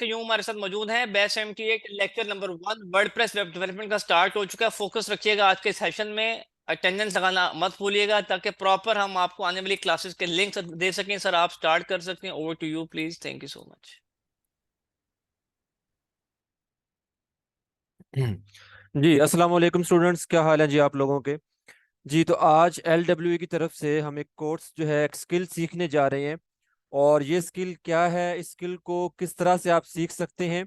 कयूम हमारे साथ मौजूद हैं। Batch 78 lecture number 1 WordPress web development का स्टार्ट हो चुका है। फोकस रखिएगा आज के सेशन में, अटेंडेंस लगाना मत भूलिएगा ताकि प्रॉपर हम आपको आने वाली क्लासेस के लिंक दे सकें। सर आप स्टार्ट कर सकते हैं। Over to you please. Thank you so much. जी अस्सलाम वालेकुम स्टूडेंट्स, क्या हाल है जी आप लोगों के। जी तो आज LWE की तरफ से हम एक कोर्स जो है एक स्किल सीखने जा रहे हैं। और ये स्किल क्या है, इस स्किल को किस तरह से आप सीख सकते हैं,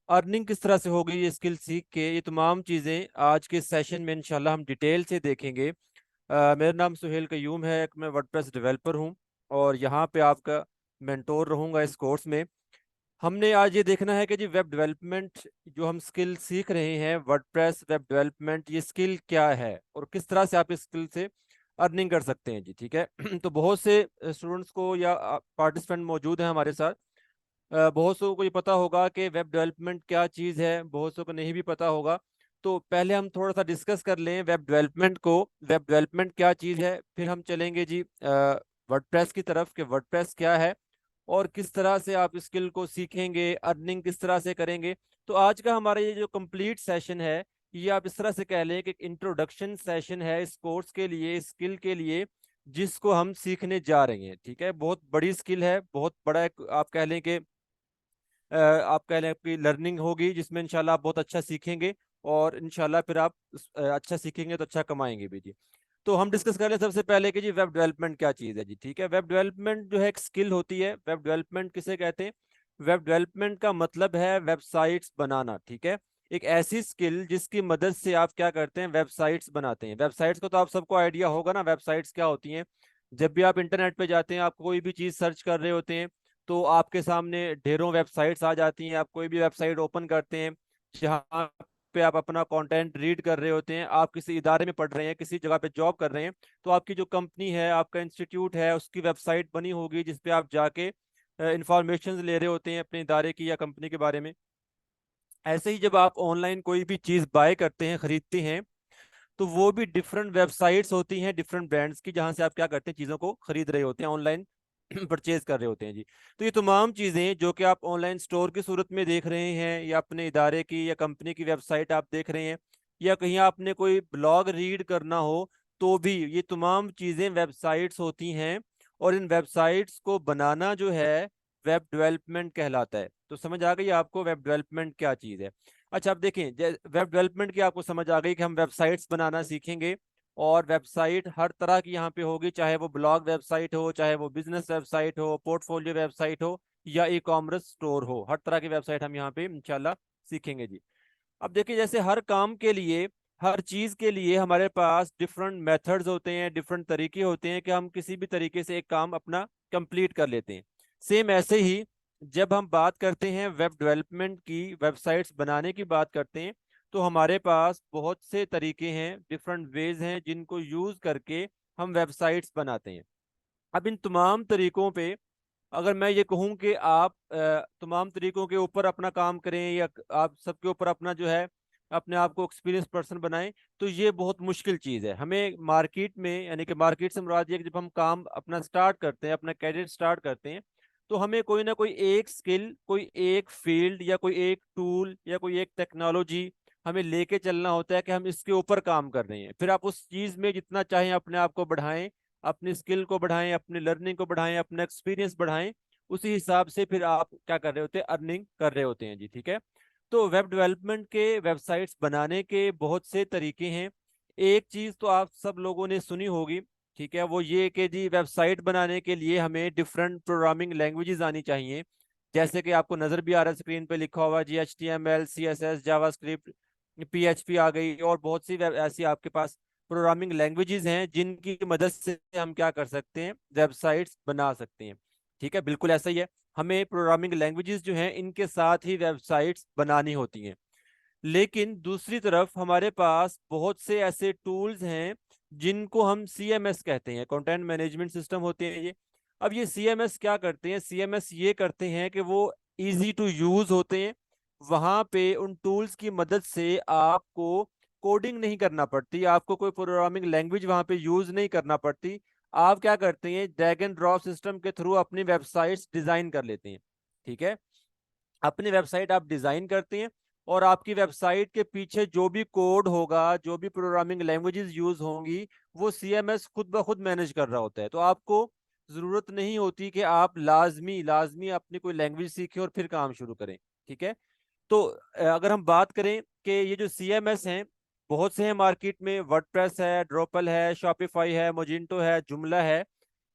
अर्निंग किस तरह से होगी ये स्किल सीख के, ये तमाम चीज़ें आज के सेशन में इंशाल्लाह हम डिटेल से देखेंगे। मेरा नाम सुहेल कयूम है, मैं वर्डप्रेस डेवलपर हूँ और यहाँ पे आपका मेंटोर रहूँगा इस कोर्स में। हमने आज ये देखना है कि जी वेब डेवलपमेंट जो हम स्किल सीख रहे हैं, वर्डप्रेस वेब डेवलपमेंट, ये स्किल क्या है और किस तरह से आप इस स्किल से अर्निंग कर सकते हैं जी। ठीक है तो बहुत से स्टूडेंट्स को या पार्टिसिपेंट मौजूद हैं हमारे साथ। बहुत सौ को ये पता होगा कि वेब डेवलपमेंट क्या चीज़ है, बहुत सौ को नहीं भी पता होगा। तो पहले हम थोड़ा सा डिस्कस कर लें वेब डेवलपमेंट को, वेब डेवलपमेंट क्या चीज़ है, फिर हम चलेंगे जी वर्डप्रेस की तरफ कि वर्डप्रेस क्या है और किस तरह से आप स्किल को सीखेंगे, अर्निंग किस तरह से करेंगे। तो आज का हमारा ये जो कंप्लीट सेशन है, ये आप इस तरह से कह लें कि इंट्रोडक्शन सेशन है इस कोर्स के लिए, स्किल के लिए जिसको हम सीखने जा रहे हैं। ठीक है, बहुत बड़ी स्किल है, बहुत बड़ा एक आप कह लें कि आप कह लें आपकी लर्निंग होगी जिसमें इंशाल्लाह आप बहुत अच्छा सीखेंगे और इंशाल्लाह फिर आप अच्छा सीखेंगे तो अच्छा कमाएंगे भी जी। तो हम डिस्कस कर लें सबसे पहले कि जी वेब डेवलपमेंट क्या चीज़ है जी। ठीक है, वेब डेवलपमेंट जो है एक स्किल होती है। वेब डेवलपमेंट किसे कहते हैं? वेब डेवलपमेंट का मतलब है वेबसाइट्स बनाना। ठीक है, एक ऐसी स्किल जिसकी मदद से आप क्या करते हैं, वेबसाइट्स बनाते हैं। वेबसाइट्स को तो आप सबको आइडिया होगा ना, वेबसाइट्स क्या होती हैं। जब भी आप इंटरनेट पे जाते हैं, आप कोई भी चीज़ सर्च कर रहे होते हैं तो आपके सामने ढेरों वेबसाइट्स आ जाती हैं। आप कोई भी वेबसाइट ओपन करते हैं जहाँ पे आप अपना कंटेंट रीड कर रहे होते हैं, आप किसी इदारे में पढ़ रहे हैं, किसी जगह पे जॉब कर रहे हैं, तो आपकी जो कंपनी है, आपका इंस्टीट्यूट है, उसकी वेबसाइट बनी होगी जिस पे आप जाके इंफॉर्मेशन ले रहे होते हैं अपने इदारे की या कंपनी के बारे में। ऐसे ही जब आप ऑनलाइन कोई भी चीज़ बाय करते हैं, खरीदते हैं, तो वो भी डिफरेंट वेबसाइट्स होती हैं डिफरेंट ब्रांड्स की, जहां से आप क्या करते हैं, चीज़ों को खरीद रहे होते हैं, ऑनलाइन परचेज कर रहे होते हैं जी। तो ये तमाम चीज़ें जो कि आप ऑनलाइन स्टोर की सूरत में देख रहे हैं या अपने इदारे की या कंपनी की वेबसाइट आप देख रहे हैं या कहीं आपने कोई ब्लॉग रीड करना हो, तो भी ये तमाम चीज़ें वेबसाइट्स होती हैं। और इन वेबसाइट्स को बनाना जो है वेब डेवलपमेंट कहलाता है। तो समझ आ गई आपको वेब डेवलपमेंट क्या चीज़ है। अच्छा, अब देखें, वेब डेवलपमेंट की आपको समझ आ गई कि हम वेबसाइट्स बनाना सीखेंगे और वेबसाइट हर तरह की यहाँ पे होगी, चाहे वो ब्लॉग वेबसाइट हो, चाहे वो बिजनेस वेबसाइट हो, पोर्टफोलियो वेबसाइट हो या ई कॉमर्स स्टोर हो, हर तरह की वेबसाइट हम यहाँ पे इंशाल्लाह सीखेंगे जी। अब देखिए, जैसे हर काम के लिए, हर चीज के लिए हमारे पास डिफरेंट मेथड्स होते हैं, डिफरेंट तरीके होते हैं कि हम किसी भी तरीके से एक काम अपना कंप्लीट कर लेते हैं। सेम ऐसे ही जब हम बात करते हैं वेब डेवलपमेंट की, वेबसाइट्स बनाने की बात करते हैं, तो हमारे पास बहुत से तरीके हैं, डिफरेंट वेज हैं जिनको यूज करके हम वेबसाइट्स बनाते हैं। अब इन तमाम तरीकों पे अगर मैं ये कहूँ कि आप तमाम तरीकों के ऊपर अपना काम करें या आप सबके ऊपर अपना जो है अपने आप को एक्सपीरियंस पर्सन बनाएं, तो ये बहुत मुश्किल चीज़ है। हमें मार्केट में, यानी कि मार्केट से मुराद ये कि जब हम काम अपना स्टार्ट करते हैं, अपना कैरियर स्टार्ट करते हैं, तो हमें कोई ना कोई एक स्किल, कोई एक फील्ड या कोई एक टूल या कोई एक टेक्नोलॉजी हमें लेके चलना होता है कि हम इसके ऊपर काम कर रहे हैं। फिर आप उस चीज़ में जितना चाहें अपने आप को बढ़ाएं, अपनी स्किल को बढ़ाएं, अपनी लर्निंग को बढ़ाएं, अपना एक्सपीरियंस बढ़ाएं, उसी हिसाब से फिर आप क्या कर रहे होते हैं, अर्निंग कर रहे होते हैं जी। ठीक है, तो वेब डेवलपमेंट के वेबसाइट्स बनाने के बहुत से तरीके हैं। एक चीज़ तो आप सब लोगों ने सुनी होगी, ठीक है, वो ये कि जी वेबसाइट बनाने के लिए हमें डिफरेंट प्रोग्रामिंग लैंग्वेजेस आनी चाहिए। जैसे कि आपको नज़र भी आ रहा है स्क्रीन पे लिखा हुआ जी, HTML, CSS, जावास्क्रिप्ट, PHP आ गई, और बहुत सी ऐसी आपके पास प्रोग्रामिंग लैंग्वेजेस हैं जिनकी मदद से हम क्या कर सकते हैं, वेबसाइट्स बना सकते हैं। ठीक है, बिल्कुल ऐसा ही है, हमें प्रोग्रामिंग लैंग्वेजेस जो हैं इनके साथ ही वेबसाइट्स बनानी होती हैं। लेकिन दूसरी तरफ हमारे पास बहुत से ऐसे टूल्स हैं जिनको हम CMS कहते हैं, कंटेंट मैनेजमेंट सिस्टम होते हैं ये। अब ये CMS क्या करते हैं, CMS ये करते हैं कि वो इजी टू यूज होते हैं। वहां पे उन टूल्स की मदद से आपको कोडिंग नहीं करना पड़ती, आपको कोई प्रोग्रामिंग लैंग्वेज वहां पे यूज नहीं करना पड़ती। आप क्या करते हैं, ड्रैग एंड ड्रॉप सिस्टम के थ्रू अपनी वेबसाइट्स डिजाइन कर लेते हैं। ठीक है, अपनी वेबसाइट आप डिजाइन करते हैं और आपकी वेबसाइट के पीछे जो भी कोड होगा, जो भी प्रोग्रामिंग लैंग्वेजेस यूज होंगी, वो सीएमएस खुद ब खुद मैनेज कर रहा होता है। तो आपको जरूरत नहीं होती कि आप लाजमी लाजमी अपनी कोई लैंग्वेज सीखें और फिर काम शुरू करें। ठीक है। तो अगर हम बात करें कि ये जो सीएमएस हैं, बहुत से हैं मार्केट में, वर्डप्रेस है, ड्रोपल है, शॉपिफाई है, मोजिंटो है, जुमला है।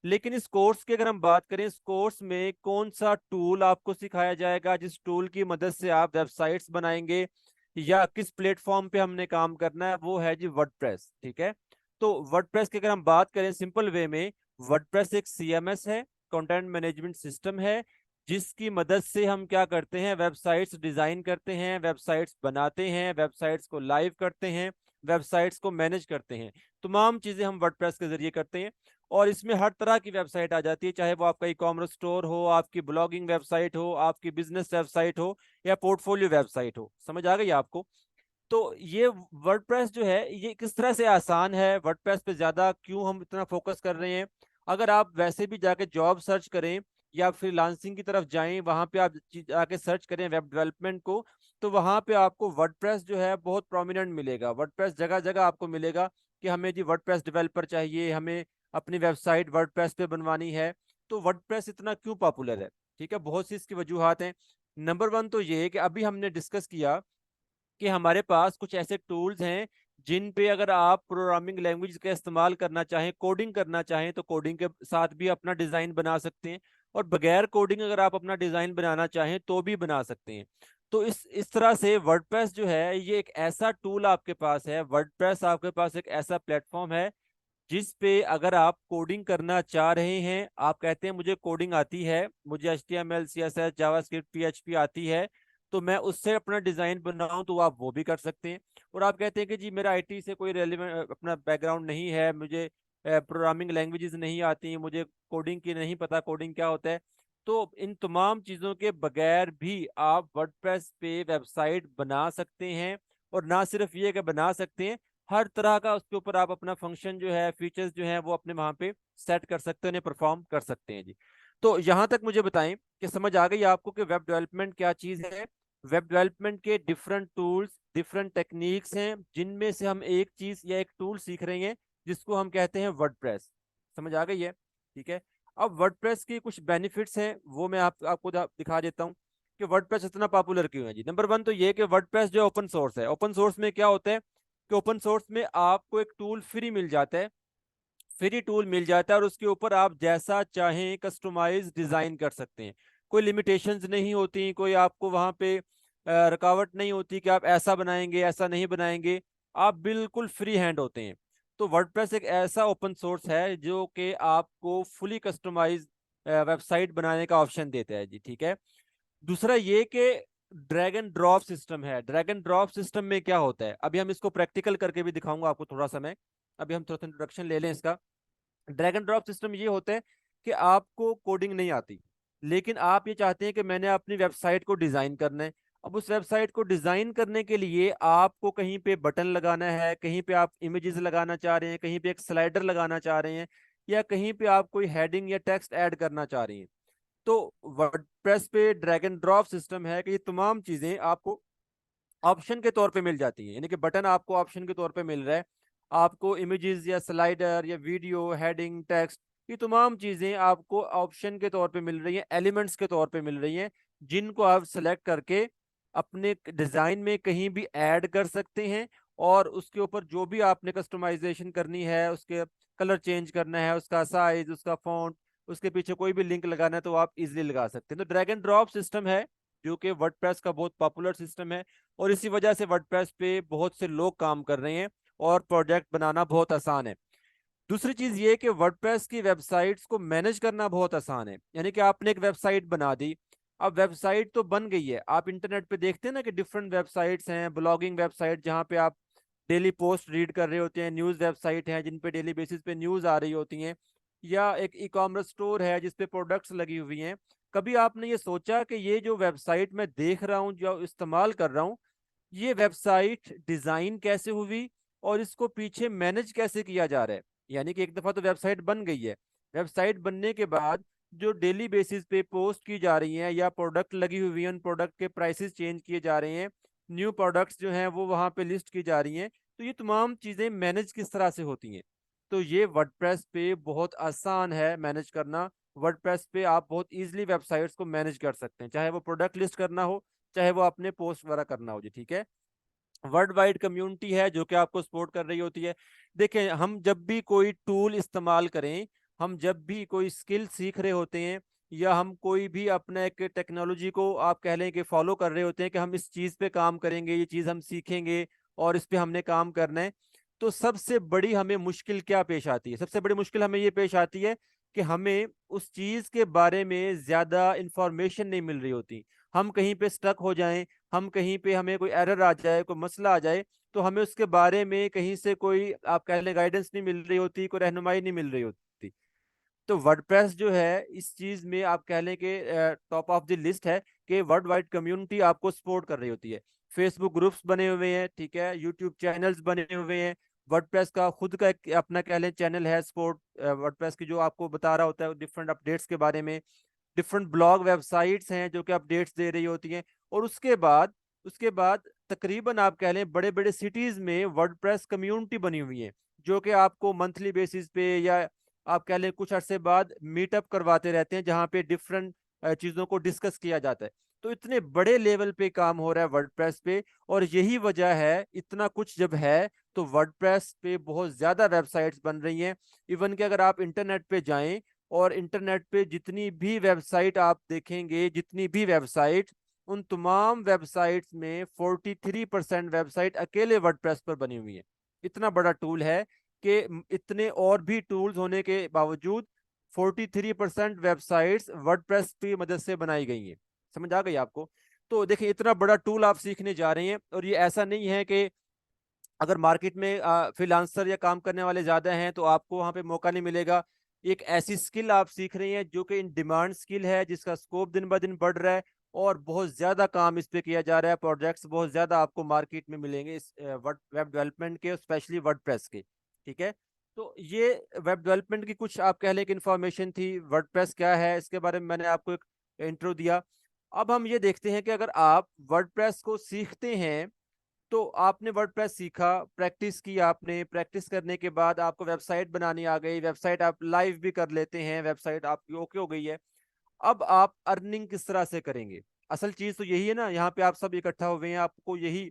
लेकिन इस कोर्स की अगर हम बात करें, इस कोर्स में कौन सा टूल आपको सिखाया जाएगा जिस टूल की मदद से आप वेबसाइट्स बनाएंगे, या किस प्लेटफॉर्म पे हमने काम करना है, वो है जी वर्डप्रेस। ठीक है। तो वर्डप्रेस की अगर हम बात करें सिंपल वे में, वर्डप्रेस एक सीएमएस है, कंटेंट मैनेजमेंट सिस्टम है, जिसकी मदद से हम क्या करते हैं, वेबसाइट्स डिजाइन करते हैं, वेबसाइट्स बनाते हैं, वेबसाइट्स को लाइव करते हैं, वेबसाइट्स को मैनेज करते हैं। तमाम चीजें हम वर्डप्रेस के जरिए करते हैं। और इसमें हर तरह की वेबसाइट आ जाती है, चाहे वो आपका ई कॉमर्स स्टोर हो, आपकी ब्लॉगिंग वेबसाइट हो, आपकी बिजनेस वेबसाइट हो, या पोर्टफोलियो वेबसाइट हो। समझ आ गई आपको? तो ये वर्डप्रेस जो है, ये किस तरह से आसान है, वर्डप्रेस पे ज्यादा क्यों हम इतना फोकस कर रहे हैं। अगर आप वैसे भी जाके जॉब सर्च करें या फ्रीलांसिंग की तरफ जाएं, वहां पे आप जाके सर्च करें वेब डेवलपमेंट को, तो वहां पे आपको वर्डप्रेस जो है बहुत प्रोमिनेंट मिलेगा। वर्डप्रेस जगह जगह आपको मिलेगा कि हमें जी वर्डप्रेस डेवलपर चाहिए, हमें अपनी वेबसाइट वर्डप्रेस पे बनवानी है। तो वर्डप्रेस इतना क्यों पॉपुलर है? ठीक है, बहुत सी इसकी वजूहत हैं। नंबर वन तो ये है कि अभी हमने डिस्कस किया कि हमारे पास कुछ ऐसे टूल्स हैं जिन पे अगर आप प्रोग्रामिंग लैंग्वेज का इस्तेमाल करना चाहें, कोडिंग करना चाहें, तो कोडिंग के साथ भी अपना डिजाइन बना सकते हैं, और बगैर कोडिंग अगर आप अपना डिजाइन बनाना चाहें तो भी बना सकते हैं। तो इस तरह से वर्डप्रेस जो है, ये एक ऐसा टूल आपके पास है, वर्डप्रेस आपके पास एक ऐसा प्लेटफॉर्म है जिस पे अगर आप कोडिंग करना चाह रहे हैं, आप कहते हैं मुझे कोडिंग आती है, मुझे HTML CSS जावास्क्रिप्ट PHP आती है, तो मैं उससे अपना डिजाइन बनाऊं, तो आप वो भी कर सकते हैं। और आप कहते हैं कि जी मेरा आईटी से कोई रेलिवेंट अपना बैकग्राउंड नहीं है, मुझे प्रोग्रामिंग लैंग्वेजेस नहीं आती, मुझे कोडिंग की नहीं पता, कोडिंग क्या होता है, तो इन तमाम चीज़ों के बगैर भी आप वर्डप्रेस पे वेबसाइट बना सकते हैं। और ना सिर्फ ये कि बना सकते हैं, हर तरह का उसके ऊपर आप अपना फंक्शन जो है, फीचर्स जो है, वो अपने वहां पे सेट कर सकते हैं, उन्हें परफॉर्म कर सकते हैं जी। तो यहाँ तक मुझे बताएं कि समझ आ गई आपको कि वेब डेवलपमेंट क्या चीज़ है। वेब डेवलपमेंट के डिफरेंट टूल्स, डिफरेंट टेक्निक्स हैं, जिनमें से हम एक चीज़ या एक टूल सीख रहे हैं जिसको हम कहते हैं वर्डप्रेस। समझ आ गई है? ठीक है। अब वर्डप्रेस की कुछ बेनिफिट्स हैं, वो मैं आपको दिखा देता हूँ कि वर्डप्रेस इतना पॉपुलर क्यों है जी। नंबर वन तो ये कि वर्डप्रेस जो ओपन सोर्स है। ओपन सोर्स में क्या होता है कि ओपन सोर्स में आपको एक टूल फ्री मिल जाता है, फ्री टूल मिल जाता है, और उसके ऊपर आप जैसा चाहें कस्टमाइज डिजाइन कर सकते हैं। कोई लिमिटेशंस नहीं होती, कोई आपको वहां पे रुकावट नहीं होती कि आप ऐसा बनाएंगे ऐसा नहीं बनाएंगे, आप बिल्कुल फ्री हैंड होते हैं। तो वर्डप्रेस एक ऐसा ओपन सोर्स है जो कि आपको फुली कस्टमाइज वेबसाइट बनाने का ऑप्शन देता है जी। ठीक है। दूसरा ये कि ड्रैग एंड ड्रॉप सिस्टम है। ड्रैग एंड ड्रॉप सिस्टम में क्या होता है, अभी हम इसको प्रैक्टिकल करके भी दिखाऊंगा आपको थोड़ा सा मैं। अभी हम थोड़ा सा इंट्रोडक्शन ले लें इसका। ड्रैग एंड ड्रॉप सिस्टम ये होता है कि आपको कोडिंग नहीं आती, लेकिन आप ये चाहते हैं कि मैंने अपनी वेबसाइट को डिजाइन करना है। अब उस वेबसाइट को डिजाइन करने के लिए आपको कहीं पे बटन लगाना है, कहीं पे आप इमेजेस लगाना चाह रहे हैं, कहीं पे एक स्लाइडर लगाना चाह रहे हैं, या कहीं पे आप कोई हेडिंग या टेक्स्ट ऐड करना चाह रहे हैं। तो वर्डप्रेस पे ड्रैग एंड ड्रॉप सिस्टम है कि ये तमाम चीजें आपको ऑप्शन के तौर पे मिल जाती है, यानी कि बटन आपको ऑप्शन के तौर पे मिल रहा है, आपको इमेजेस या स्लाइडर या वीडियो, हेडिंग, टेक्स्ट, ये तमाम चीजें आपको ऑप्शन के तौर पे मिल रही हैं, एलिमेंट्स के तौर पे मिल रही हैं, जिनको आप सेलेक्ट करके अपने डिजाइन में कहीं भी ऐड कर सकते हैं। और उसके ऊपर जो भी आपने कस्टमाइजेशन करनी है, उसके कलर चेंज करना है, उसका साइज, उसका फॉन्ट, उसके पीछे कोई भी लिंक लगाना है, तो आप इजिली लगा सकते हैं। तो ड्रैग एंड ड्रॉप सिस्टम है जो कि वर्डप्रेस का बहुत पॉपुलर सिस्टम है, और इसी वजह से वर्डप्रेस पे बहुत से लोग काम कर रहे हैं और प्रोजेक्ट बनाना बहुत आसान है। दूसरी चीज ये कि वर्डप्रेस की वेबसाइट्स को मैनेज करना बहुत आसान है, यानी कि आपने एक वेबसाइट बना दी, अब वेबसाइट तो बन गई है, आप इंटरनेट पे देखते हैं ना कि डिफरेंट वेबसाइट्स हैं, ब्लॉगिंग वेबसाइट जहाँ पे आप डेली पोस्ट रीड कर रहे होते हैं, न्यूज़ वेबसाइट है जिन पे डेली बेसिस पे न्यूज़ आ रही होती हैं, या एक ई कॉमर्स स्टोर है जिसपे प्रोडक्ट्स लगी हुई हैं। कभी आपने ये सोचा कि ये जो वेबसाइट मैं देख रहा हूँ, जो इस्तेमाल कर रहा हूँ, ये वेबसाइट डिजाइन कैसे हुई और इसको पीछे मैनेज कैसे किया जा रहा है? यानी कि एक दफा तो वेबसाइट बन गई है, वेबसाइट बनने के बाद जो डेली बेसिस पे पोस्ट की जा रही हैं या प्रोडक्ट लगी हुई हैं, उन प्रोडक्ट के प्राइसेस चेंज किए जा रहे हैं, न्यू प्रोडक्ट्स जो हैं वो वहाँ पे लिस्ट की जा रही हैं। तो ये तमाम चीज़ें मैनेज किस तरह से होती हैं? तो ये वर्डप्रेस पे बहुत आसान है मैनेज करना। वर्डप्रेस पे आप बहुत इजीली वेबसाइट्स को मैनेज कर सकते हैं, चाहे वो प्रोडक्ट लिस्ट करना हो, चाहे वो अपने पोस्ट वगैरह करना हो जी। ठीक है, वर्ल्ड वाइड कम्युनिटी है जो कि आपको सपोर्ट कर रही होती है। देखें, हम जब भी कोई टूल इस्तेमाल करें, हम जब भी कोई स्किल सीख रहे होते हैं, या हम कोई भी अपना एक टेक्नोलॉजी को आप कह लें कि फॉलो कर रहे होते हैं कि हम इस चीज़ पे काम करेंगे, ये चीज़ हम सीखेंगे और इस पे हमने काम करना है, तो सबसे बड़ी हमें मुश्किल क्या पेश आती है? सबसे बड़ी मुश्किल हमें ये पेश आती है कि हमें उस चीज़ के बारे में ज़्यादा इंफॉर्मेशन नहीं मिल रही होती। हम कहीं पे स्टक हो जाएं, हम कहीं पे हमें कोई एरर आ जाए, कोई मसला आ जाए, तो हमें उसके बारे में कहीं से कोई आप कह लें गाइडेंस नहीं मिल रही होती, कोई रहनुमाई नहीं मिल रही होती। तो वर्डप्रेस जो है इस चीज में आप कह लें कि टॉप ऑफ द लिस्ट है कि वर्ल्ड वाइड कम्युनिटी आपको सपोर्ट कर रही होती है। फेसबुक ग्रुप्स बने हुए हैं, ठीक है, यूट्यूब चैनल्स बने हुए हैं, वर्डप्रेस का खुद का एक अपना कह लें चैनल है सपोर्ट वर्डप्रेस की, जो आपको बता रहा होता है डिफरेंट अपडेट्स के बारे में। डिफरेंट ब्लॉग वेबसाइट्स हैं जो कि अपडेट्स दे रही होती हैं। और उसके बाद तकरीबन आप कह लें बड़े बड़े सिटीज में वर्डप्रेस कम्युनिटी बनी हुई है, जो कि आपको मंथली बेसिस पे या आप कह लें कुछ अरसे बाद मीटअप करवाते रहते हैं, जहाँ पे डिफरेंट चीज़ों को डिस्कस किया जाता है। तो इतने बड़े लेवल पे काम हो रहा है वर्डप्रेस पे, और यही वजह है, इतना कुछ जब है तो वर्डप्रेस पे बहुत ज़्यादा वेबसाइट्स बन रही हैं। इवन कि अगर आप इंटरनेट पे जाएं, और इंटरनेट पे जितनी भी वेबसाइट आप देखेंगे, जितनी भी वेबसाइट, उन तमाम वेबसाइट्स में 43% वेबसाइट अकेले वर्डप्रेस पर बनी हुई है। इतना बड़ा टूल है कि इतने और भी टूल्स होने के बावजूद 43% वेबसाइट्स वर्डप्रेस की मदद से बनाई गई हैं। समझ आ गई आपको? तो देखिए, इतना बड़ा टूल आप सीखने जा रहे हैं, और ये ऐसा नहीं है कि अगर मार्केट में फ्रीलांसर या काम करने वाले ज्यादा हैं तो आपको वहां पे मौका नहीं मिलेगा। एक ऐसी स्किल आप सीख रहे हैं जो कि इन डिमांड स्किल है, जिसका स्कोप दिन ब दिन बढ़ रहा है, और बहुत ज्यादा काम इस पे किया जा रहा है। प्रोजेक्ट्स बहुत ज्यादा आपको मार्केट में मिलेंगे इस वेब डेवलपमेंट के, स्पेशली वर्डप्रेस के। ठीक है, तो ये वेब डेवलपमेंट की कुछ आप कह लें कि इन्फॉर्मेशन थी। वर्डप्रेस क्या है इसके बारे में मैंने आपको एक इंट्रो दिया। अब हम ये देखते हैं कि अगर आप वर्डप्रेस को सीखते हैं, तो आपने वर्डप्रेस सीखा, प्रैक्टिस की, आपने प्रैक्टिस करने के बाद आपको वेबसाइट बनानी आ गई, वेबसाइट आप लाइव भी कर लेते हैं, वेबसाइट आपकी ओके हो गई है। अब आप अर्निंग किस तरह से करेंगे? असल चीज तो यही है ना, यहाँ पे आप सब इकट्ठा हुए हैं, आपको यही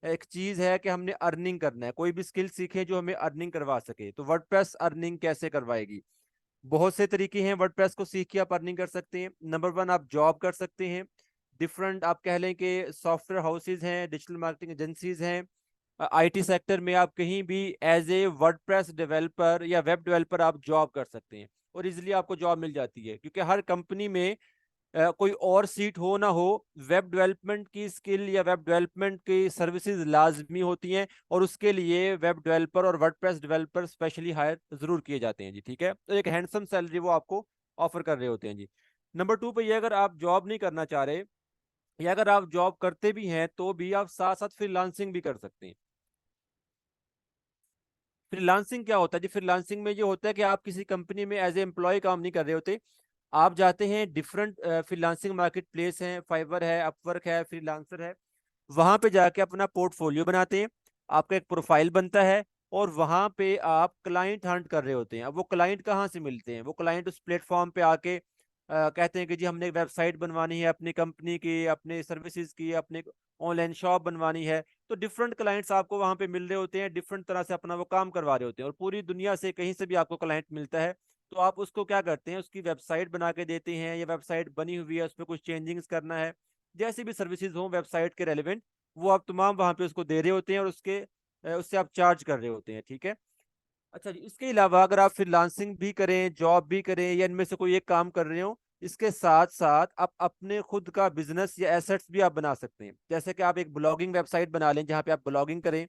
एक चीज है कि हमने अर्निंग करना है। कोई भी स्किल सीखे जो हमें अर्निंग करवा सके, तो वर्डप्रेस अर्निंग कैसे करवाएगी? बहुत से तरीके हैं वर्डप्रेस को सीख के आप अर्निंग कर सकते हैं। नंबर वन, आप जॉब कर सकते हैं। डिफरेंट आप कह लें कि सॉफ्टवेयर हाउसेज हैं, डिजिटल मार्केटिंग एजेंसीज हैं, आईटी सेक्टर में आप कहीं भी एज ए वर्डप्रेस डेवलपर या वेब डेवलपर आप जॉब कर सकते हैं, और इजिली आपको जॉब मिल जाती है, क्योंकि हर कंपनी में कोई और सीट हो ना हो, वेब डेवलपमेंट की स्किल या वेब डेवलपमेंट की सर्विसेज लाजमी होती हैं, और उसके लिए वेब डेवलपर और वर्डप्रेस डेवलपर स्पेशली हायर जरूर किए जाते हैं जी। ठीक है, तो एक हैंडसम सैलरी वो आपको ऑफर कर रहे होते हैं जी। नंबर टू पे, ये अगर आप जॉब नहीं करना चाह रहे, या अगर आप जॉब करते भी हैं तो भी आप साथ साथ फ्रीलांसिंग भी कर सकते हैं। फ्रीलांसिंग क्या होता है जी? फ्रीलांसिंग में ये होता है कि आप किसी कंपनी में एज ए एम्प्लॉय काम नहीं कर रहे होते। आप जाते हैं डिफरेंट फ्रीलांसिंग मार्केट प्लेस हैं, फाइवर है, अपवर्क है, फ्रीलांसर है, वहां पे जाके अपना पोर्टफोलियो बनाते हैं, आपका एक प्रोफाइल बनता है, और वहां पे आप क्लाइंट हंट कर रहे होते हैं। अब वो क्लाइंट कहाँ से मिलते हैं? वो क्लाइंट उस प्लेटफॉर्म पे आके कहते हैं कि जी हमने एक वेबसाइट बनवानी है अपनी कंपनी की, अपने सर्विसेज की, अपने ऑनलाइन शॉप बनवानी है। तो डिफरेंट क्लाइंट्स आपको वहां पे मिल रहे होते हैं, डिफरेंट तरह से अपना वो काम करवा रहे होते हैं, और पूरी दुनिया से कहीं से भी आपको क्लाइंट मिलता है। तो आप उसको क्या करते हैं, उसकी वेबसाइट बना के देते हैं, या वेबसाइट बनी हुई है उसमें कुछ चेंजिंग्स करना है, जैसी भी सर्विसेज हो वेबसाइट के रेलिवेंट, वो आप तमाम वहां पे उसको दे रहे होते हैं, और उससे आप चार्ज कर रहे होते हैं। ठीक है, अच्छा जी, इसके अलावा अगर आप फ्रीलांसिंग भी करें, जॉब भी करें, या इनमें से कोई एक काम कर रहे हो, इसके साथ साथ आप अपने खुद का बिजनेस या एसेट्स भी आप बना सकते हैं। जैसे कि आप एक ब्लॉगिंग वेबसाइट बना लें जहाँ पे आप ब्लॉगिंग करें।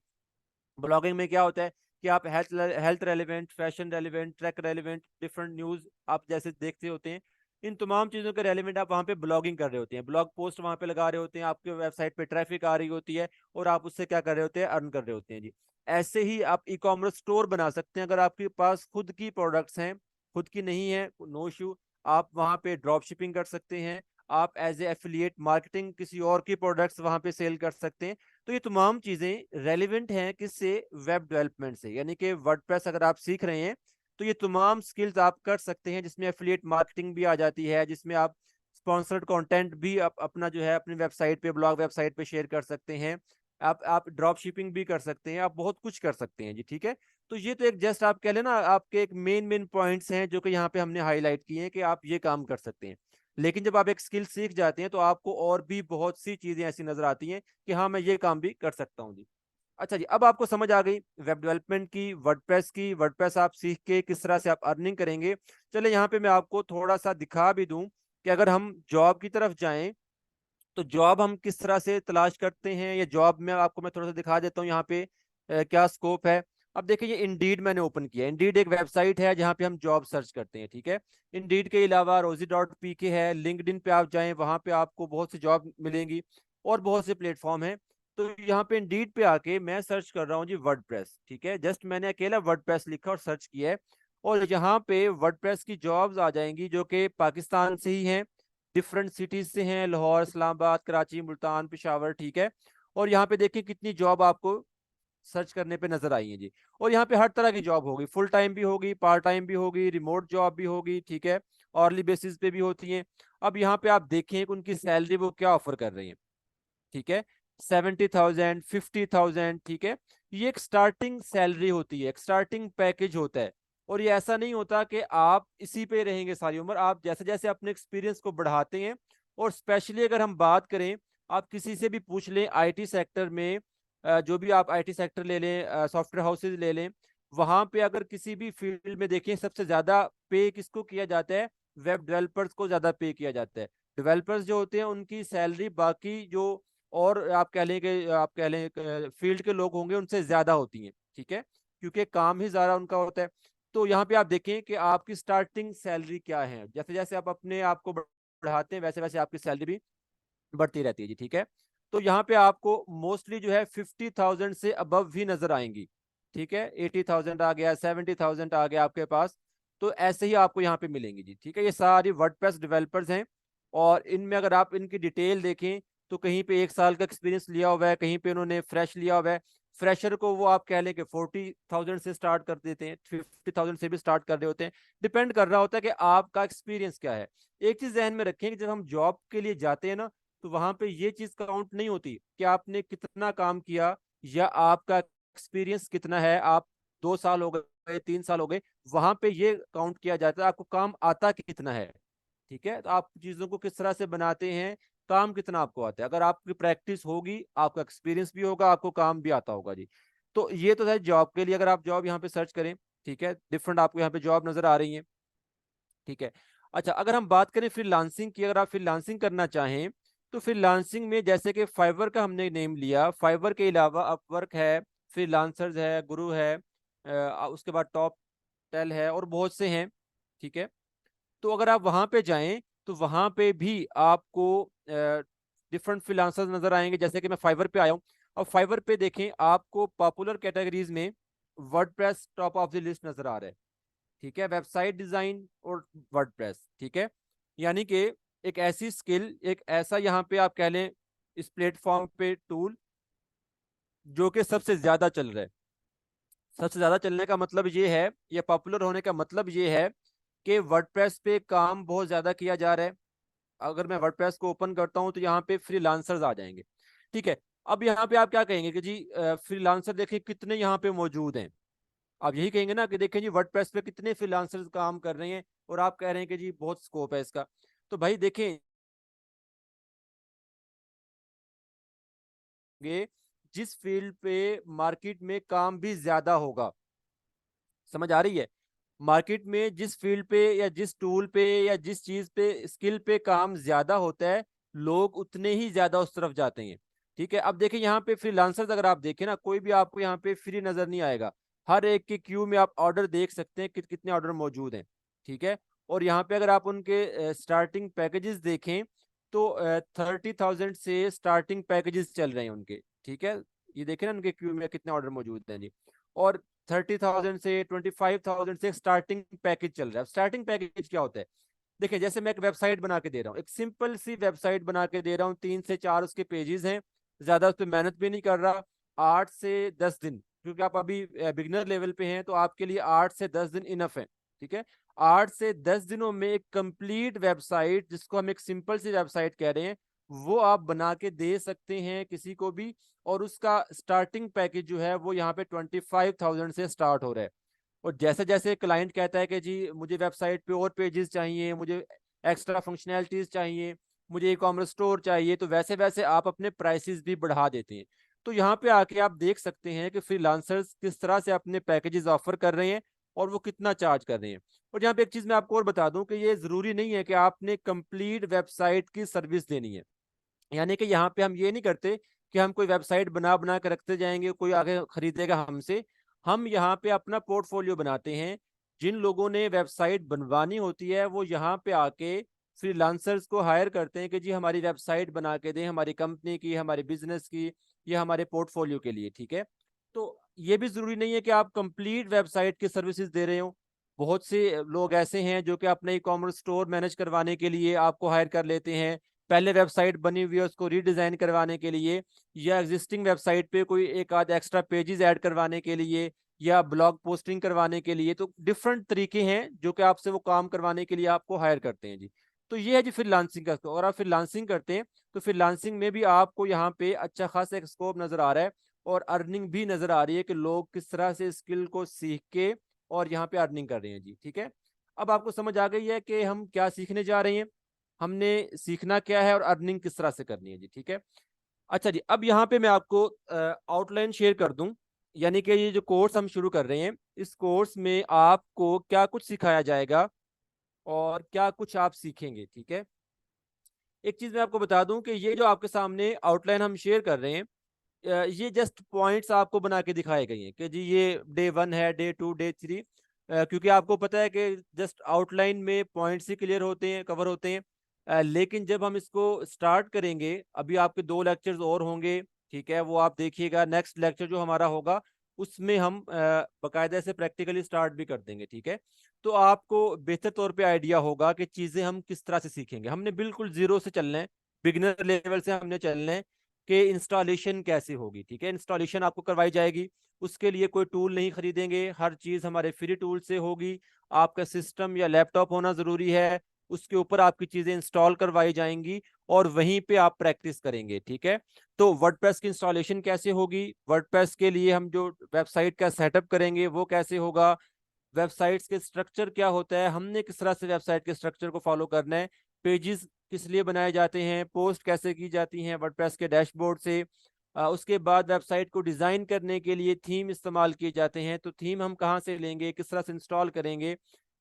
ब्लॉगिंग में क्या होता है कि आप health relevant, fashion relevant, track relevant, different news आप जैसे देखते होते हैं, इन तमाम चीज़ों के रेलिवेंट आप वहाँ पे ब्लॉगिंग कर रहे होते हैं, ब्लॉग पोस्ट वहाँ पे लगा रहे होते हैं, आपके वेबसाइट पे ट्रैफिक आ रही होती है, और आप उससे क्या कर रहे होते हैं, अर्न कर रहे होते हैं जी। ऐसे ही आप ई कॉमर्स स्टोर बना सकते हैं। अगर आपके पास खुद की प्रोडक्ट्स हैं, खुद की नहीं है, नो इशू, आप वहाँ पे ड्रॉप शिपिंग कर सकते हैं, आप एज ए एफिलिएट मार्केटिंग किसी और की प्रोडक्ट्स वहाँ पे सेल कर सकते हैं। तो ये तमाम चीज़ें रेलिवेंट हैं किससे, वेब डेवलपमेंट से। यानी कि वर्डप्रेस अगर आप सीख रहे हैं तो ये तमाम स्किल्स आप कर सकते हैं, जिसमें एफिलिएट मार्केटिंग भी आ जाती है, जिसमें आप स्पॉन्सर्ड कंटेंट भी अपना जो है अपनी वेबसाइट पे, ब्लॉग वेबसाइट पे शेयर कर सकते हैं। आप ड्रॉप शिपिंग भी कर सकते हैं, आप बहुत कुछ कर सकते हैं जी। ठीक है, तो ये तो एक जस्ट आप कह लेना आपके एक मेन मेन पॉइंट्स हैं जो कि यहाँ पे हमने हाईलाइट किए हैं कि आप ये काम कर सकते हैं। लेकिन जब आप एक स्किल सीख जाते हैं तो आपको और भी बहुत सी चीजें ऐसी नजर आती हैं कि हाँ मैं ये काम भी कर सकता हूँ जी। अच्छा जी, अब आपको समझ आ गई वेब डेवलपमेंट की, वर्डप्रेस की। वर्डप्रेस आप सीख के किस तरह से आप अर्निंग करेंगे। चले यहाँ पे मैं आपको थोड़ा सा दिखा भी दूं कि अगर हम जॉब की तरफ जाएं तो जॉब हम किस तरह से तलाश करते हैं, या जॉब में आपको मैं थोड़ा सा दिखा देता हूँ यहाँ पे क्या स्कोप है। अब देखिए, ये इंडीड मैंने ओपन किया है। इंडीड एक वेबसाइट है जहाँ पे हम जॉब सर्च करते हैं। ठीक है, इंडीड के अलावा रोजी डॉट पी के है, लिंक्डइन पे आप जाएं, वहाँ पे आपको बहुत सी जॉब मिलेंगी और बहुत से प्लेटफॉर्म हैं। तो यहाँ पे इंडीड पे आके मैं सर्च कर रहा हूँ जी वर्डप्रेस। ठीक है, जस्ट मैंने अकेला वर्डप्रेस लिखा और सर्च किया है, और यहाँ पे वर्डप्रेस की जॉब्स आ जाएंगी जो कि पाकिस्तान से ही हैं, डिफरेंट सिटीज से हैं, लाहौर, इस्लामाबाद, कराची, मुल्तान, पेशावर। ठीक है, और यहाँ पे देखिए कितनी जॉब आपको सर्च करने पे नजर आई है जी। और यहाँ पे हर तरह की जॉब होगी, फुल टाइम भी होगी, पार्ट टाइम भी होगी, रिमोट जॉब भी होगी। ठीक है, ऑर्ली बेसिस पे भी होती हैं। अब यहाँ पे आप देखें कि उनकी सैलरी वो क्या ऑफर कर रही है। ठीक है, 70,000, 50,000। ठीक है, ये एक स्टार्टिंग सैलरी होती है, एक स्टार्टिंग पैकेज होता है। और ये ऐसा नहीं होता कि आप इसी पे रहेंगे सारी उम्र। आप जैसे जैसे अपने एक्सपीरियंस को बढ़ाते हैं, और स्पेशली अगर हम बात करें, आप किसी से भी पूछ लें आईटी सेक्टर में, जो भी आप आईटी सेक्टर ले लें, सॉफ्टवेयर हाउसेज ले लें, वहां पे अगर किसी भी फील्ड में देखें, सबसे ज्यादा पे किसको किया जाता है, वेब डेवलपर्स को ज्यादा पे किया जाता है। डेवलपर्स जो होते हैं उनकी सैलरी बाकी जो और आप कह लें फील्ड के लोग होंगे उनसे ज्यादा होती हैं। ठीक है, क्योंकि काम ही ज्यादा उनका होता है। तो यहाँ पे आप देखें कि आपकी स्टार्टिंग सैलरी क्या है, जैसे जैसे आप अपने आप को बढ़ाते हैं वैसे वैसे आपकी सैलरी भी बढ़ती रहती है जी। ठीक है, तो यहाँ पे आपको मोस्टली जो है 50,000 से अबव भी नजर आएंगी। ठीक है, 80,000 आ गया, 70,000 आ गया आपके पास। तो ऐसे ही आपको यहाँ पे मिलेंगी जी। ठीक है, ये सारी वर्डप्रेस डेवलपर्स हैं, और इनमें अगर आप इनकी डिटेल देखें तो कहीं पे 1 साल का एक्सपीरियंस लिया हुआ है, कहीं पे उन्होंने फ्रेश लिया हुआ है। फ्रेशर को वो आप कह लें कि 40,000 से स्टार्ट कर देते हैं, 50,000 से भी स्टार्ट कर रहे होते हैं। डिपेंड कर रहा होता है कि आपका एक्सपीरियंस क्या है। एक चीज ध्यान में रखें कि जब हम जॉब के लिए जाते हैं ना, तो वहां पे ये चीज काउंट नहीं होती कि आपने कितना काम किया या आपका एक्सपीरियंस कितना है। आप 2 साल हो गए, 3 साल हो गए, वहां पे ये काउंट किया जाता है आपको काम आता कितना है। ठीक है, तो आप चीजों को किस तरह से बनाते हैं, काम कितना आपको आता है। अगर आपकी प्रैक्टिस होगी, आपका एक्सपीरियंस भी होगा, आपको काम भी आता होगा जी। तो ये तो है जॉब के लिए, अगर आप जॉब यहाँ पे सर्च करें। ठीक है, डिफरेंट आपको यहाँ पे जॉब नजर आ रही है। ठीक है, अच्छा अगर हम बात करें फ्रीलांसिंग की, अगर आप फ्रीलांसिंग करना चाहें तो फ्रीलांसिंग में जैसे कि फाइवर का हमने नेम लिया, फाइवर के अलावा अपवर्क है, फ्रीलांसर्स है, गुरु है, उसके बाद टॉप टेल है, और बहुत से हैं। ठीक है, तो अगर आप वहां पे जाएं तो वहां पे भी आपको डिफरेंट फ्रीलांसर्स नजर आएंगे। जैसे कि मैं फाइवर पे आया हूँ, और फाइवर पे देखें आपको पॉपुलर कैटेगरीज में WordPress top of the list नजर आ रहा है। ठीक है, वेबसाइट डिजाइन और वर्डप्रेस। ठीक है, यानी कि एक ऐसी स्किल, एक ऐसा यहाँ पे आप कह लें इस प्लेटफॉर्म पे टूल जो कि सबसे ज्यादा चल रहा है। सबसे ज्यादा चलने का मतलब ये है, या पॉपुलर होने का मतलब ये है कि वर्डप्रेस पे काम बहुत ज्यादा किया जा रहा है। अगर मैं वर्डप्रेस को ओपन करता हूं तो यहाँ पे फ्रीलांसर्स आ जाएंगे। ठीक है, अब यहाँ पे आप क्या कहेंगे कि जी फ्रीलांसर देखिए कितने यहाँ पे मौजूद हैं। आप यही कहेंगे ना कि देखें जी वर्डप्रेस पे कितने फ्रीलांसर्स काम कर रहे हैं, और आप कह रहे हैं कि जी बहुत स्कोप है इसका। तो भाई देखें, जिस फील्ड पे मार्केट में काम भी ज्यादा होगा, समझ आ रही है, मार्केट में जिस फील्ड पे या जिस टूल पे या जिस चीज पे स्किल पे काम ज्यादा होता है, लोग उतने ही ज्यादा उस तरफ जाते हैं। ठीक है, अब देखिए यहाँ पे फ्रीलांसर्स अगर आप देखें ना, कोई भी आपको यहाँ पे फ्री नजर नहीं आएगा। हर एक के क्यू में आप ऑर्डर देख सकते हैं कि कितने ऑर्डर मौजूद हैं। ठीक है, और यहाँ पे अगर आप उनके स्टार्टिंग पैकेजेस देखें तो 30,000 से स्टार्टिंग पैकेजेस चल रहे हैं उनके। ठीक है, ये देखें ना उनके क्यू में कितने ऑर्डर मौजूद हैं जी। और 30,000 से 25,000 से स्टार्टिंग पैकेज चल रहा है। स्टार्टिंग पैकेज क्या होता है, देखिए जैसे मैं एक वेबसाइट बना के दे रहा हूँ, एक सिंपल सी वेबसाइट बना के दे रहा हूँ, 3 से 4 उसके पेजेस हैं, ज्यादा उस पर मेहनत भी नहीं कर रहा। 8 से 10 दिन, क्योंकि आप अभी बिगनर लेवल पे हैं, तो आपके लिए 8 से 10 दिन इनफ है। ठीक है, 8 से 10 दिनों में एक कंप्लीट वेबसाइट, जिसको हम एक सिंपल सी वेबसाइट कह रहे हैं, वो आप बना के दे सकते हैं किसी को भी। और उसका स्टार्टिंग पैकेज जो है वो यहाँ पे 25,000 से स्टार्ट हो रहा है। और जैसे जैसे क्लाइंट कहता है कि जी मुझे वेबसाइट पे और पेजेस चाहिए, मुझे एक्स्ट्रा फंक्शनैलिटीज चाहिए, मुझे ई कॉमर्स स्टोर चाहिए, तो वैसे वैसे आप अपने प्राइसेस भी बढ़ा देते हैं। तो यहाँ पे आके आप देख सकते हैं कि फ्रीलांसर्स किस तरह से अपने पैकेजेस ऑफर कर रहे हैं और वो कितना चार्ज कर रहे हैं। और यहाँ पे एक चीज मैं आपको और बता दूं कि ये जरूरी नहीं है कि आपने कंप्लीट वेबसाइट की सर्विस देनी है। यानी कि यहाँ पे हम ये नहीं करते कि हम कोई वेबसाइट बना बना के रखते जाएंगे, कोई आगे खरीदेगा हमसे। हम यहाँ पे अपना पोर्टफोलियो बनाते हैं। जिन लोगों ने वेबसाइट बनवानी होती है वो यहाँ पे आके फ्रीलांसर्स को हायर करते हैं कि जी हमारी वेबसाइट बना के दें, हमारी कंपनी की, हमारे बिजनेस की, या हमारे पोर्टफोलियो के लिए। ठीक है, तो ये भी जरूरी नहीं है कि आप कंप्लीट वेबसाइट की सर्विसेज दे रहे हो। बहुत से लोग ऐसे हैं जो कि अपने ई कॉमर्स स्टोर मैनेज करवाने के लिए आपको हायर कर लेते हैं, पहले वेबसाइट बनी हुई है उसको रीडिजाइन करवाने के लिए, या एग्जिस्टिंग वेबसाइट पे कोई एक आध एक्स्ट्रा पेजेस ऐड करवाने के लिए, या ब्लॉग पोस्टिंग करवाने के लिए। तो डिफरेंट तरीके हैं जो कि आपसे वो काम करवाने के लिए आपको हायर करते हैं जी। तो ये है जी फ्रीलांसिंग का। और आप फ्रीलांसिंग करते हैं तो फ्रीलांसिंग में भी आपको यहाँ पे अच्छा खासा एक स्कोप नजर आ रहा है, और अर्निंग भी नजर आ रही है कि लोग किस तरह से स्किल को सीख के और यहाँ पे अर्निंग कर रहे हैं जी। ठीक है, अब आपको समझ आ गई है कि हम क्या सीखने जा रहे हैं, हमने सीखना क्या है और अर्निंग किस तरह से करनी है जी। ठीक है, अच्छा जी, अब यहाँ पे मैं आपको आउटलाइन शेयर कर दूं, यानी कि ये जो कोर्स हम शुरू कर रहे हैं, इस कोर्स में आपको क्या कुछ सिखाया जाएगा और क्या कुछ आप सीखेंगे। ठीक है, एक चीज मैं आपको बता दूं कि ये जो आपके सामने आउटलाइन हम शेयर कर रहे हैं, ये जस्ट पॉइंट्स आपको बना के दिखाए गए हैं कि जी ये डे 1 है, डे 2, डे 3। क्योंकि आपको पता है कि जस्ट आउटलाइन में पॉइंट्स ही क्लियर होते हैं, कवर होते हैं। लेकिन जब हम इसको स्टार्ट करेंगे, अभी आपके 2 लेक्चर्स और होंगे। ठीक है, वो आप देखिएगा, नेक्स्ट लेक्चर जो हमारा होगा उसमें हम बाकायदा से प्रैक्टिकली स्टार्ट भी कर देंगे। ठीक है, तो आपको बेहतर तौर पे आइडिया होगा कि चीज़ें हम किस तरह से सीखेंगे। हमने बिल्कुल जीरो से चलना है, बिगिनर लेवल से हमने चलना है कि इंस्टॉलेशन कैसे होगी। ठीक है, इंस्टॉलेशन आपको करवाई जाएगी, उसके लिए कोई टूल नहीं खरीदेंगे, हर चीज़ हमारे फ्री टूल से होगी। आपका सिस्टम या लैपटॉप होना ज़रूरी है, उसके ऊपर आपकी चीज़ें इंस्टॉल करवाई जाएंगी और वहीं पे आप प्रैक्टिस करेंगे। ठीक है, तो वर्डप्रेस की इंस्टॉलेशन कैसे होगी, वर्डप्रेस के लिए हम जो वेबसाइट का सेटअप करेंगे वो कैसे होगा, वेबसाइट्स के स्ट्रक्चर क्या होता है, हमने किस तरह से वेबसाइट के स्ट्रक्चर को फॉलो करना है, पेजेस किस लिए बनाए जाते हैं, पोस्ट कैसे की जाती हैं वर्डप्रेस के डैशबोर्ड से। उसके बाद वेबसाइट को डिज़ाइन करने के लिए थीम इस्तेमाल किए जाते हैं, तो थीम हम कहाँ से लेंगे, किस तरह से इंस्टॉल करेंगे।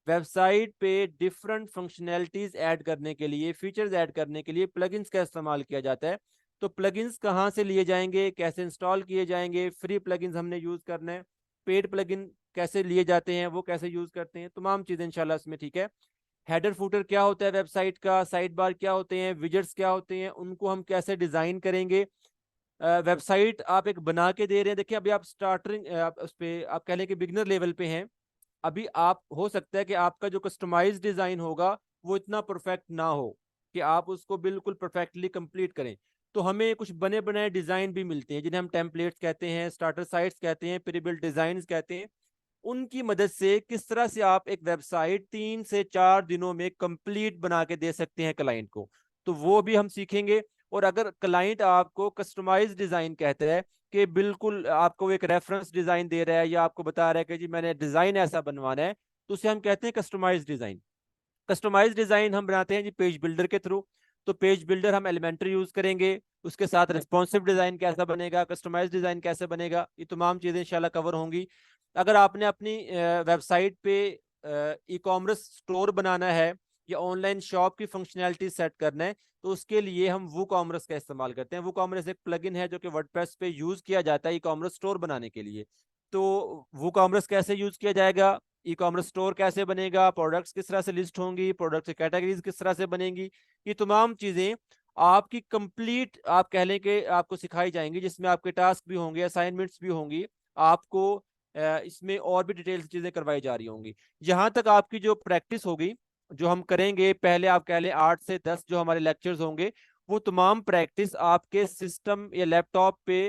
वेबसाइट पे डिफरेंट फंक्शनैलिटीज ऐड करने के लिए, फीचर्स ऐड करने के लिए प्लगइन्स का इस्तेमाल किया जाता है। तो प्लगइन्स कहाँ से लिए जाएंगे, कैसे इंस्टॉल किए जाएंगे, फ्री प्लगइन्स हमने यूज़ करना है, पेड प्लगइन कैसे लिए जाते हैं, वो कैसे यूज़ करते हैं, तमाम चीज़ें इंशाल्लाह इसमें। ठीक है, हेडर फुटर क्या होता है वेबसाइट का, साइड बार क्या होते हैं, विजेट्स क्या होते हैं, उनको हम कैसे डिज़ाइन करेंगे। वेबसाइट आप एक बना के दे रहे हैं, देखिए अभी आप स्टार्टिंग आप उस पे आप कह लें कि बिगनर लेवल पे हैं। अभी आप हो सकता है कि आपका जो कस्टमाइज डिजाइन होगा वो इतना परफेक्ट ना हो कि आप उसको बिल्कुल परफेक्टली कंप्लीट करें। तो हमें कुछ बने बनाए डिजाइन भी मिलते हैं, जिन्हें हम टेम्पलेट्स कहते हैं, स्टार्टर साइट्स कहते हैं, प्री बिल्ट डिजाइन कहते हैं। उनकी मदद से किस तरह से आप एक वेबसाइट 3 से 4 दिनों में कंप्लीट बना के दे सकते हैं क्लाइंट को, तो वो भी हम सीखेंगे। और अगर क्लाइंट आपको कस्टमाइज डिजाइन कहता है कि बिल्कुल आपको एक रेफरेंस डिजाइन दे रहा है या आपको बता रहा है कि जी मैंने डिजाइन ऐसा बनवाना है, तो उसे हम कहते हैं कस्टमाइज डिजाइन। कस्टमाइज डिजाइन हम बनाते हैं जी पेज बिल्डर के थ्रू। तो पेज बिल्डर हम एलिमेंट्री यूज करेंगे, उसके साथ रिस्पॉन्सिव डिजाइन कैसा बनेगा, कस्टमाइज डिजाइन कैसे बनेगा, ये तमाम चीजें इंशाल्लाह कवर होंगी। अगर आपने अपनी वेबसाइट पे ई कॉमर्स स्टोर बनाना है या ऑनलाइन शॉप की फंक्शनैलिटी सेट करना है, तो उसके लिए हम वो कॉमर्स का इस्तेमाल करते हैं। वो कॉमर्स एक प्लगइन है जो कि वर्डप्रेस पे यूज किया जाता है ई कॉमर्स स्टोर बनाने के लिए। तो वो कॉमर्स कैसे यूज किया जाएगा, ई कॉमर्स स्टोर कैसे बनेगा, प्रोडक्ट्स किस तरह से लिस्ट होंगी, प्रोडक्ट की कैटेगरीज किस तरह से बनेंगी, ये तमाम चीजें आपकी कंप्लीट आप कह लें कि आपको सिखाई जाएंगी, जिसमें आपके टास्क भी होंगे, असाइनमेंट्स भी होंगी। आपको इसमें और भी डिटेल चीजें करवाई जा रही होंगी। जहां तक आपकी जो प्रैक्टिस होगी, जो हम करेंगे, पहले आप कह लें 8 से 10 जो हमारे लेक्चर्स होंगे, वो तमाम प्रैक्टिस आपके सिस्टम या लैपटॉप पे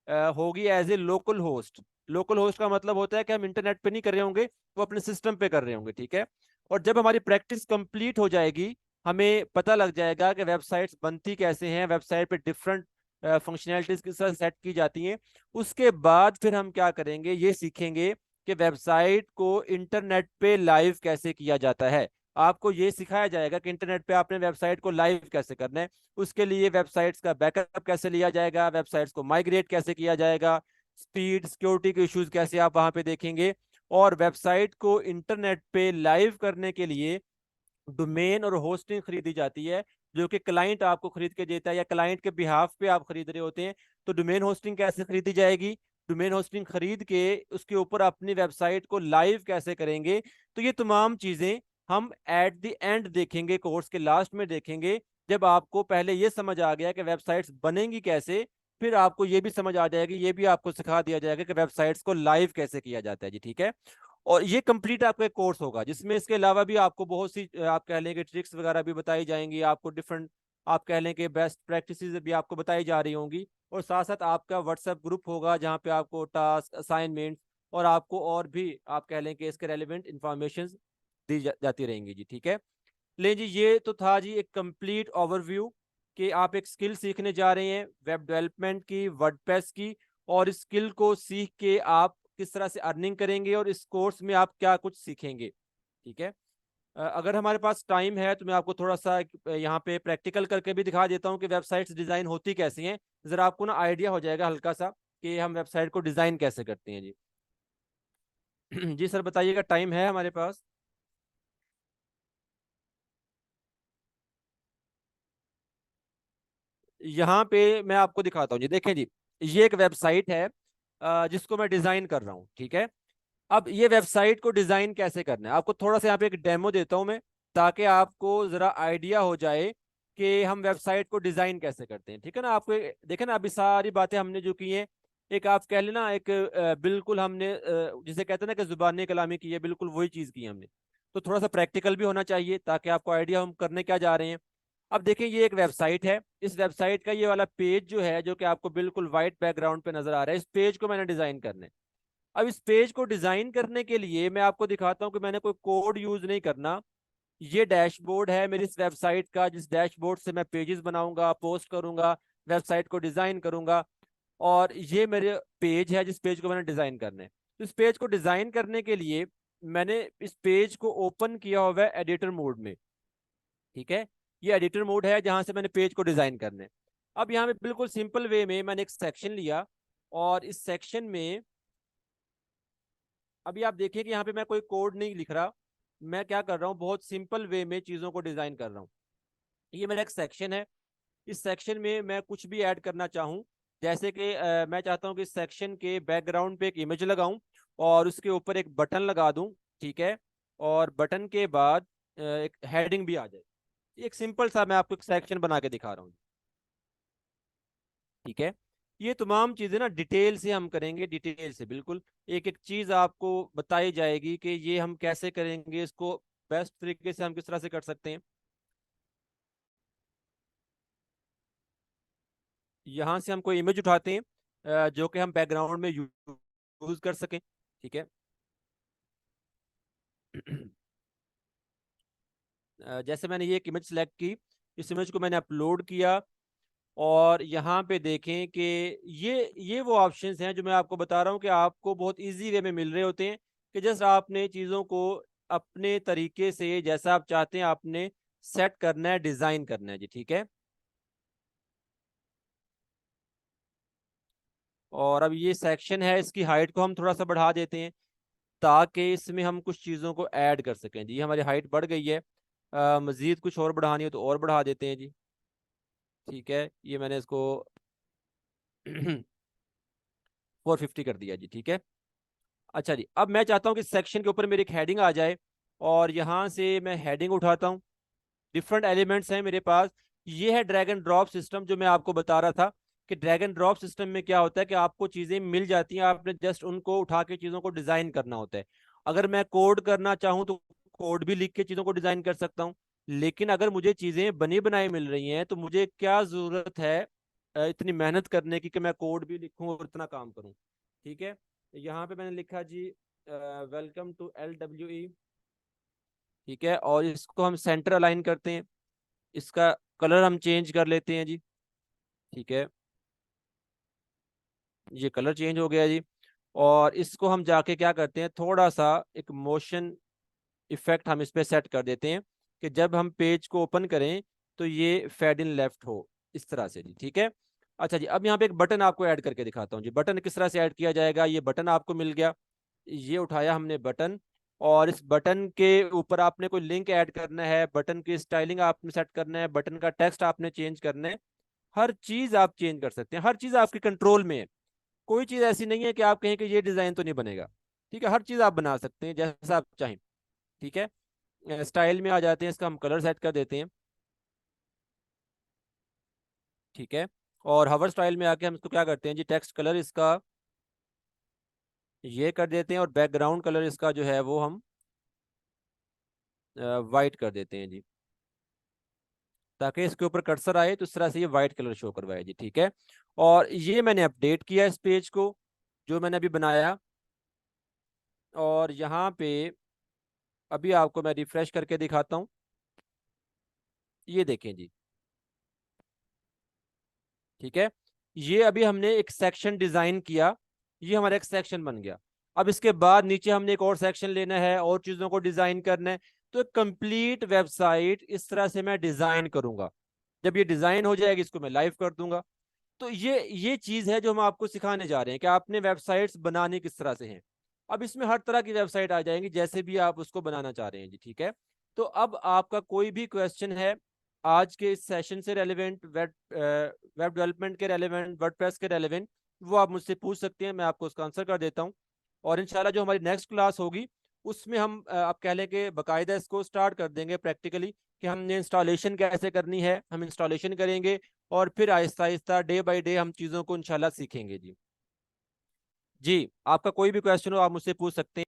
होगी as a local host. Local host का मतलब होता है कि हम इंटरनेट पे नहीं कर रहे होंगे, वो अपने सिस्टम पे कर रहे होंगे, ठीक है। और जब हमारी प्रैक्टिस कंप्लीट हो जाएगी, हमें पता लग जाएगा कि वेबसाइट्स बनती कैसे हैं, वेबसाइट पे डिफरेंट फंक्शनैलिटीज किस तरह सेट की जाती हैं। उसके बाद फिर हम क्या करेंगे, ये सीखेंगे कि वेबसाइट को इंटरनेट पे लाइव कैसे किया जाता है। आपको ये सिखाया जाएगा कि इंटरनेट पे आपने वेबसाइट को लाइव कैसे करना है। उसके लिए वेबसाइट्स का बैकअप कैसे लिया जाएगा, वेबसाइट्स को माइग्रेट कैसे किया जाएगा, स्पीड सिक्योरिटी के इश्यूज कैसे आप वहां पे देखेंगे। और वेबसाइट को इंटरनेट पे लाइव करने के लिए डोमेन और होस्टिंग खरीदी जाती है, जो कि क्लाइंट आपको खरीद के देता है या क्लाइंट के बिहाफ पे आप खरीद रहे होते हैं। तो डोमेन होस्टिंग कैसे खरीदी जाएगी, डोमेन होस्टिंग खरीद के उसके ऊपर अपनी वेबसाइट को लाइव कैसे करेंगे। तो ये तमाम चीजें हम एट द एंड देखेंगे, कोर्स के लास्ट में देखेंगे। जब आपको पहले ये समझ आ गया कि वेबसाइट्स बनेंगी कैसे, फिर आपको ये भी समझ आ जाएगी, ये भी आपको सिखा दिया जाएगा कि वेबसाइट्स को लाइव कैसे किया जाता है जी, ठीक है। और ये कंप्लीट आपका एक कोर्स होगा, जिसमें इसके अलावा भी आपको बहुत सी आप कह लें कि ट्रिक्स वगैरह भी बताई जाएंगी, आपको डिफरेंट आप कह लें कि बेस्ट प्रैक्टिसेस भी आपको बताई जा रही होंगी। और साथ साथ आपका व्हाट्सएप ग्रुप होगा, जहाँ पे आपको टास्क असाइनमेंट और आपको और भी आप कह लें कि इसके रेलिवेंट इंफॉर्मेशन दी जाती रहेंगी जी, ठीक है। ले जी, ये तो था जी एक कंप्लीट ओवरव्यू कि आप एक स्किल सीखने जा रहे हैं वेब डेवलपमेंट की, वर्डप्रेस की। और इस स्किल को सीख के आप किस तरह से अर्निंग करेंगे और इस कोर्स में आप क्या कुछ सीखेंगे, ठीक है। अगर हमारे पास टाइम है तो मैं आपको थोड़ा सा यहाँ पे प्रैक्टिकल करके भी दिखा देता हूँ कि वेबसाइट्स डिजाइन होती कैसी हैं। जरा आपको ना आइडिया हो जाएगा हल्का सा कि हम वेबसाइट को डिजाइन कैसे करते हैं जी। जी सर, बताइएगा, टाइम है हमारे पास? यहाँ पे मैं आपको दिखाता हूँ जी, देखें जी, ये एक वेबसाइट है जिसको मैं डिजाइन कर रहा हूँ, ठीक है। अब ये वेबसाइट को डिजाइन कैसे करना है, आपको थोड़ा सा यहाँ पे एक डेमो देता हूँ मैं, ताकि आपको जरा आइडिया हो जाए कि हम वेबसाइट को डिजाइन कैसे करते हैं, ठीक है ना। आपको देखें ना, अभी सारी बातें हमने जो की हैं, एक आप कह लेना एक बिल्कुल हमने जिसे कहते हैं ना कि जुबानी कलामी की है, बिल्कुल वही चीज की है हमने। तो थोड़ा सा प्रैक्टिकल भी होना चाहिए ताकि आपको आइडिया हम करने क्या जा रहे हैं। अब देखिए, ये एक वेबसाइट है, इस वेबसाइट का ये वाला पेज जो है, जो कि आपको बिल्कुल व्हाइट बैकग्राउंड पे नजर आ रहा है, इस पेज को मैंने डिजाइन करना है। अब इस पेज को डिजाइन करने के लिए मैं आपको दिखाता हूं कि मैंने कोई कोड यूज नहीं करना। ये डैशबोर्ड है मेरी इस वेबसाइट का, जिस डैशबोर्ड से मैं पेजेस बनाऊंगा, पोस्ट करूंगा, वेबसाइट को डिजाइन करूंगा। और ये मेरे पेज है जिस पेज को मैंने डिजाइन करना है। तो इस पेज को डिजाइन करने के लिए मैंने इस पेज को ओपन किया हुआ है एडिटर मोड में, ठीक है। ये एडिटर मोड है जहां से मैंने पेज को डिजाइन करना है। अब यहाँ पे बिल्कुल सिंपल वे में मैंने एक सेक्शन लिया, और इस सेक्शन में अभी आप देखिए कि यहाँ पे मैं कोई कोड नहीं लिख रहा, मैं क्या कर रहा हूँ, बहुत सिंपल वे में चीज़ों को डिजाइन कर रहा हूँ। ये मेरा एक सेक्शन है, इस सेक्शन में मैं कुछ भी ऐड करना चाहूँ, जैसे कि मैं चाहता हूँ कि इस सेक्शन के बैकग्राउंड पे एक इमेज लगाऊं और उसके ऊपर एक बटन लगा दूं, ठीक है। और बटन के बाद एक हेडिंग भी आ जाए। एक सिंपल सा मैं आपको एक सेक्शन बना के दिखा रहा हूँ, ठीक है। ये तमाम चीजें ना डिटेल से हम करेंगे, डिटेल से बिल्कुल एक एक चीज आपको बताई जाएगी कि ये हम कैसे करेंगे, इसको बेस्ट तरीके से हम किस तरह से कर सकते हैं। यहाँ से हम कोई इमेज उठाते हैं जो कि हम बैकग्राउंड में यूज कर सकें, ठीक है। जैसे मैंने ये एक इमेज सेलेक्ट की, इस इमेज को मैंने अपलोड किया। और यहाँ पे देखें कि ये वो ऑप्शंस हैं जो मैं आपको बता रहा हूँ कि आपको बहुत इजी वे में मिल रहे होते हैं, कि जस्ट आपने चीज़ों को अपने तरीके से जैसा आप चाहते हैं आपने सेट करना है, डिज़ाइन करना है जी, ठीक है। और अब ये सेक्शन है, इसकी हाइट को हम थोड़ा सा बढ़ा देते हैं ताकि इसमें हम कुछ चीज़ों को ऐड कर सकें जी। हमारी हाइट बढ़ गई है, मज़ीद कुछ और बढ़ानी हो तो और बढ़ा देते हैं जी, ठीक है। ये मैंने इसको 450 कर दिया जी, ठीक है। अच्छा जी, अब मैं चाहता हूँ कि सेक्शन के ऊपर मेरी एक हेडिंग आ जाए, और यहाँ से मैं हेडिंग उठाता हूँ। डिफरेंट एलिमेंट्स हैं मेरे पास। ये है ड्रैग एंड ड्रॉप सिस्टम, जो मैं आपको बता रहा था कि ड्रैग एंड ड्रॉप सिस्टम में क्या होता है कि आपको चीज़ें मिल जाती हैं, आपने जस्ट उनको उठा के चीज़ों को डिज़ाइन करना होता है। अगर मैं कोड करना चाहूँ तो कोड भी लिख के चीज़ों को डिज़ाइन कर सकता हूँ, लेकिन अगर मुझे चीज़ें बनी बनाई मिल रही हैं तो मुझे क्या ज़रूरत है इतनी मेहनत करने की कि मैं कोड भी लिखूं और इतना काम करूं। ठीक है, यहाँ पे मैंने लिखा जी वेलकम टू LWE। ठीक है, और इसको हम सेंटर अलाइन करते हैं, इसका कलर हम चेंज कर लेते हैं जी। ठीक है, ये कलर चेंज हो गया जी। और इसको हम जाके क्या करते हैं, थोड़ा सा एक मोशन इफेक्ट हम इस पे सेट कर देते हैं कि जब हम पेज को ओपन करें तो ये फेड इन लेफ्ट हो, इस तरह से जी। ठीक है, अच्छा जी, अब यहाँ पे एक बटन आपको ऐड करके दिखाता हूँ जी। बटन किस तरह से ऐड किया जाएगा, ये बटन आपको मिल गया, ये उठाया हमने बटन, और इस बटन के ऊपर आपने कोई लिंक ऐड करना है, बटन की स्टाइलिंग आपने सेट करना है, बटन का टेक्स्ट आपने चेंज करना है। हर चीज आप चेंज कर सकते हैं, हर चीज आपके कंट्रोल में है। कोई चीज ऐसी नहीं है कि आप कहें कि ये डिजाइन तो नहीं बनेगा। ठीक है, हर चीज आप बना सकते हैं जैसा आप चाहें। ठीक है, स्टाइल में आ जाते हैं, इसका हम कलर सेट कर देते हैं। ठीक है, और हवर स्टाइल में आके हम इसको क्या करते हैं जी, टेक्स्ट कलर इसका ये कर देते हैं, और बैकग्राउंड कलर इसका जो है वो हम वाइट कर देते हैं जी, ताकि इसके ऊपर कर्सर आए तो इस तरह से ये वाइट कलर शो करवाए जी। ठीक है, और ये मैंने अपडेट किया इस पेज को जो मैंने अभी बनाया, और यहाँ पे अभी आपको मैं रिफ्रेश करके दिखाता हूँ। ये देखें जी। ठीक है, ये अभी हमने एक सेक्शन डिजाइन किया, ये हमारा एक सेक्शन बन गया। अब इसके बाद नीचे हमने एक और सेक्शन लेना है और चीजों को डिजाइन करना है, तो एक कंप्लीट वेबसाइट इस तरह से मैं डिजाइन करूंगा। जब ये डिजाइन हो जाएगी इसको मैं लाइव कर दूंगा। तो ये चीज है जो हम आपको सिखाने जा रहे हैं कि आपने वेबसाइट्स बनानी किस तरह से हैं। अब इसमें हर तरह की वेबसाइट आ जाएंगी जैसे भी आप उसको बनाना चाह रहे हैं जी। ठीक है, तो अब आपका कोई भी क्वेश्चन है आज के इस सेशन से रेलिवेंट, वेब डेवलपमेंट के रेलिवेंट, वर्डप्रेस के रेलिवेंट, वो आप मुझसे पूछ सकते हैं, मैं आपको उसका आंसर कर देता हूँ। और इंशाल्लाह जो हमारी नेक्स्ट क्लास होगी उसमें हम आप कह लें कि बाकायदा इसको स्टार्ट कर देंगे प्रैक्टिकली, कि हमने इंस्टॉलेशन कैसे करनी है, हम इंस्टॉलेशन करेंगे, और फिर Aahista Aahista day by day हम चीज़ों को इंशाल्लाह सीखेंगे जी। जी, आपका कोई भी क्वेश्चन हो आप मुझसे पूछ सकते हैं।